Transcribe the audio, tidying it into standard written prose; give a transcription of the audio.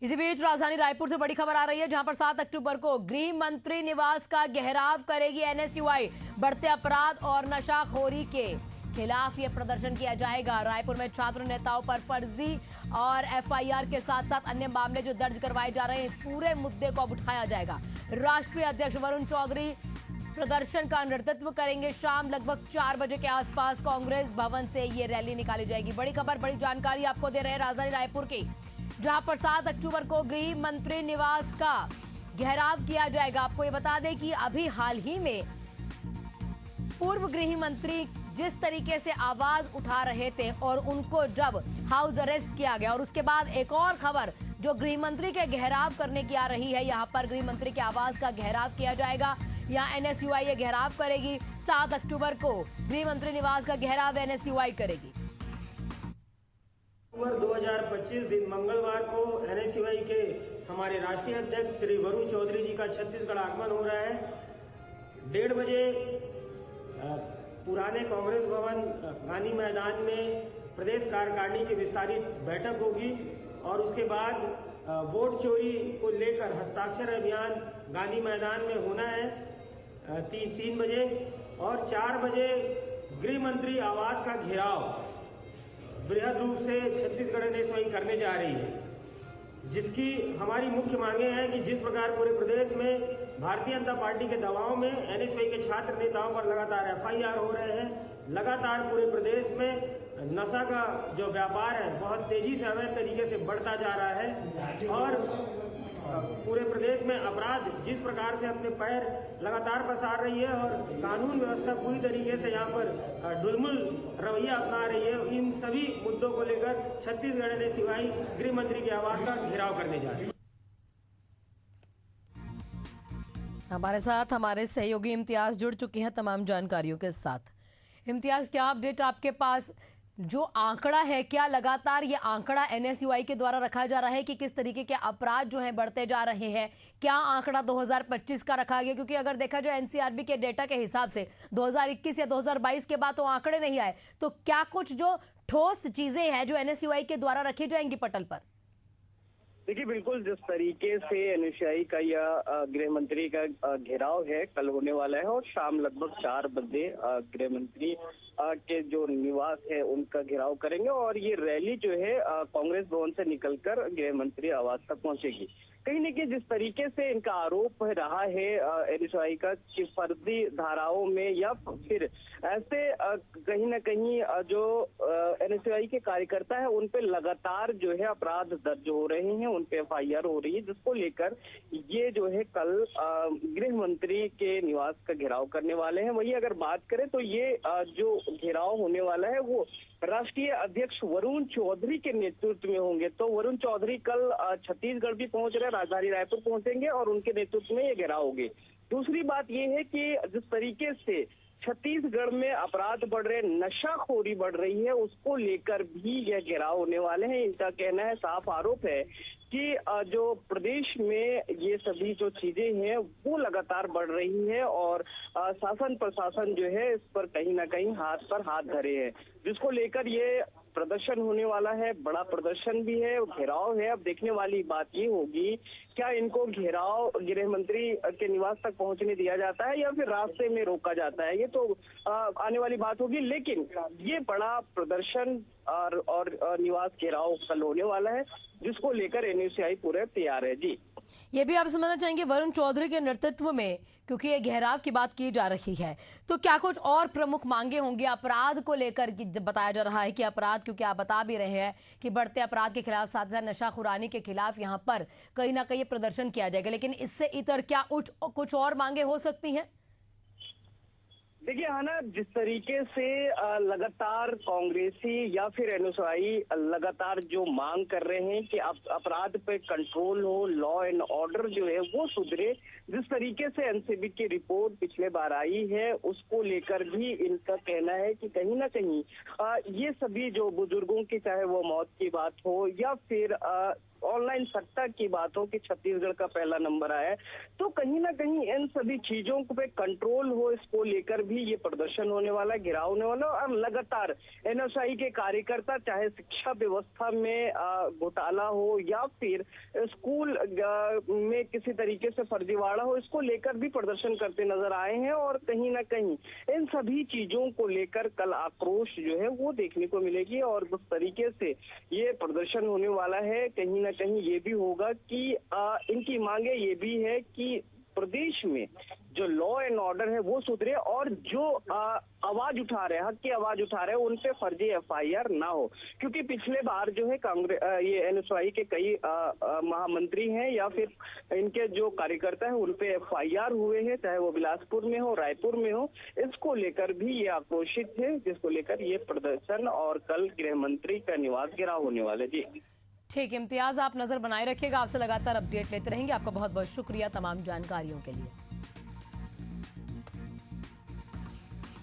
इसी बीच राजधानी रायपुर से बड़ी खबर आ रही है, जहां पर 7 अक्टूबर को गृह मंत्री निवास का घेराव करेगी एनएसयूआई। बढ़ते अपराध और नशाखोरी के खिलाफ यह प्रदर्शन किया जाएगा। रायपुर में छात्र नेताओं पर फर्जी और एफआईआर के साथ साथ अन्य मामले जो दर्ज करवाए जा रहे हैं, इस पूरे मुद्दे को अब उठाया जाएगा। राष्ट्रीय अध्यक्ष वरुण चौधरी प्रदर्शन का नेतृत्व करेंगे। शाम लगभग 4 बजे के आसपास कांग्रेस भवन से ये रैली निकाली जाएगी। बड़ी खबर, बड़ी जानकारी आपको दे रहे हैं राजधानी रायपुर की, जहां पर 7 अक्टूबर को गृह मंत्री निवास का घेराव किया जाएगा। आपको ये बता दें कि अभी हाल ही में पूर्व गृह मंत्री जिस तरीके से आवाज उठा रहे थे और उनको जब हाउस अरेस्ट किया गया, और उसके बाद एक और खबर जो गृह मंत्री के घेराव करने की आ रही है, यहां पर गृह मंत्री के आवास का घेराव किया जाएगा। यहां एनएसयूआई ये घेराव करेगी। 7 अक्टूबर को गृह मंत्री निवास का घेराव एनएसयूआई करेगी। 2025 दिन मंगलवार को एनएसयूआई के हमारे राष्ट्रीय अध्यक्ष श्री वरुण चौधरी जी का छत्तीसगढ़ आगमन हो रहा है। 1:30 बजे पुराने कांग्रेस भवन गांधी मैदान में प्रदेश कार्यकारिणी की विस्तारित बैठक होगी और उसके बाद वोट चोरी को लेकर हस्ताक्षर अभियान गांधी मैदान में होना है 3 बजे, और 4 बजे गृह मंत्री आवास का घेराव बृहद रूप से छत्तीसगढ़ एनएसयूआई करने जा रही है, जिसकी हमारी मुख्य मांगे हैं कि जिस प्रकार पूरे प्रदेश में भारतीय जनता पार्टी के दबाव में एनएसयूआई के छात्र नेताओं पर लगातार एफआईआर हो रहे हैं, लगातार पूरे प्रदेश में नशा का जो व्यापार है बहुत तेजी से अवैध तरीके से बढ़ता जा रहा है, और पूरे प्रदेश में अपराध जिस प्रकार से अपने पैर लगातार पसार रही है और कानून व्यवस्था पूरी तरीके से यहाँ पर ढुलमुल रवैया अपना रही है, इन सभी मुद्दों को लेकर छत्तीसगढ़ एनएसयूआई गृह मंत्री के आवास का घेराव करने जा रही है। हमारे साथ हमारे सहयोगी इम्तियाज जुड़ चुके हैं तमाम जानकारियों के साथ। इम्तियाज, क्या अपडेट आपके पास? जो आंकड़ा है, क्या लगातार ये आंकड़ा एनएसयूआई के द्वारा रखा जा रहा है कि किस तरीके के अपराध जो हैं बढ़ते जा रहे हैं? क्या आंकड़ा 2025 का रखा गया? क्योंकि अगर देखा जाए एनसीआरबी के डेटा के हिसाब से 2021 या 2022 के बाद तो आंकड़े नहीं आए, तो क्या कुछ जो ठोस चीजें हैं जो एनएसयूआई के द्वारा रखी जाएंगी पटल पर? देखिए, बिल्कुल जिस तरीके से एनएसयूआई का यह गृह मंत्री का घेराव है कल होने वाला है, और शाम लगभग 4 बजे गृह मंत्री के जो निवास है उनका घेराव करेंगे, और ये रैली जो है कांग्रेस भवन से निकलकर गृह मंत्री आवास तक पहुंचेगी। कहीं न कहीं जिस तरीके से इनका आरोप रहा है एनएसयूआई का कि फर्जी धाराओं में या फिर ऐसे कहीं न कहीं जो एनएसयूआई के कार्यकर्ता है उन पे लगातार जो है अपराध दर्ज हो रहे हैं, उन पे एफआईआर हो रही है, जिसको लेकर ये जो है कल गृह मंत्री के निवास का घेराव करने वाले हैं। वही अगर बात करें तो ये जो घेराव होने वाला है वो राष्ट्रीय अध्यक्ष वरुण चौधरी के नेतृत्व में होंगे। तो वरुण चौधरी कल छत्तीसगढ़ भी पहुंच रहे हैं, राजधानी रायपुर पहुंचेंगे और उनके नेतृत्व में ये घेराव होगी। दूसरी बात ये है कि जिस तरीके से छत्तीसगढ़ में अपराध बढ़ रहे, नशाखोरी बढ़ रही है, उसको लेकर भी यह घेराव होने वाले हैं। इनका कहना है, साफ आरोप है कि जो प्रदेश में ये सभी जो चीजें हैं वो लगातार बढ़ रही है और शासन प्रशासन जो है इस पर कहीं ना कहीं हाथ पर हाथ धरे है, जिसको लेकर ये प्रदर्शन होने वाला है। बड़ा प्रदर्शन भी है, घेराव है। अब देखने वाली बात ये होगी, क्या इनको घेराव गृह मंत्री के निवास तक पहुंचने दिया जाता है या फिर रास्ते में रोका जाता है, ये तो आने वाली बात होगी। लेकिन ये बड़ा प्रदर्शन और निवास घेराव कल होने वाला है, जिसको लेकर एनएसयूआई पूरे तैयार है। जी, ये भी आप समझना चाहेंगे वरुण चौधरी के नेतृत्व में, क्योंकि ये घेराव की बात की जा रही है, तो क्या कुछ और प्रमुख मांगे होंगी अपराध को लेकर? जब बताया जा रहा है कि अपराध, क्योंकि आप बता भी रहे हैं कि बढ़ते अपराध के खिलाफ, साथ साथ नशाखुरानी के खिलाफ यहाँ पर कहीं ना कहीं प्रदर्शन किया जाएगा, लेकिन इससे इतर क्या कुछ और मांगे हो सकती हैं? देखिए, है ना, जिस तरीके से लगातार कांग्रेसी या फिर एनएसयूआई लगातार जो मांग कर रहे हैं कि अपराध पे कंट्रोल हो, लॉ एंड ऑर्डर जो है वो सुधरे, जिस तरीके से एनसीबी की रिपोर्ट पिछले बार आई है उसको लेकर भी इनका कहना है कि कहीं ना कहीं ये सभी जो बुजुर्गों की, चाहे वो मौत की बात हो या फिर ऑनलाइन सट्टा की बात हो कि छत्तीसगढ़ का पहला नंबर आया है, तो कहीं ना कहीं इन सभी चीजों पे कंट्रोल हो, इसको लेकर भी ये प्रदर्शन होने वाला है, घेराव होने वाला है। और लगातार एनएसआई के कार्यकर्ता चाहे शिक्षा व्यवस्था में घोटाला हो या फिर स्कूल में किसी तरीके से फर्जीवाड़ा हो, इसको लेकर भी प्रदर्शन करते नजर आए हैं। और कहीं ना कहीं इन सभी चीजों को लेकर कल आक्रोश जो है वो देखने को मिलेगी। और जिस तरीके से ये प्रदर्शन होने वाला है, कहीं ना कहीं ये भी होगा कि इनकी मांगे ये भी है कि प्रदेश में जो लॉ एंड ऑर्डर है वो सुधरे और जो आवाज उठा रहे हैं, हक की आवाज उठा रहे हैं, उन पे फर्जी एफआईआर ना हो। क्योंकि पिछले बार जो है कांग्रेस ये एनएसयूआई के कई महामंत्री हैं या फिर इनके जो कार्यकर्ता हैं उन पे एफआईआर हुए हैं, चाहे वो बिलासपुर में हो, रायपुर में हो। इसको लेकर भी ये आक्रोशित है, जिसको लेकर ये प्रदर्शन और कल गृह मंत्री का निवास घेराव होने वाले। जी ठीक, इम्तियाज आप नजर बनाए रखिएगा, आपसे लगातार अपडेट लेते रहेंगे। आपका बहुत बहुत शुक्रिया तमाम जानकारियों के लिए।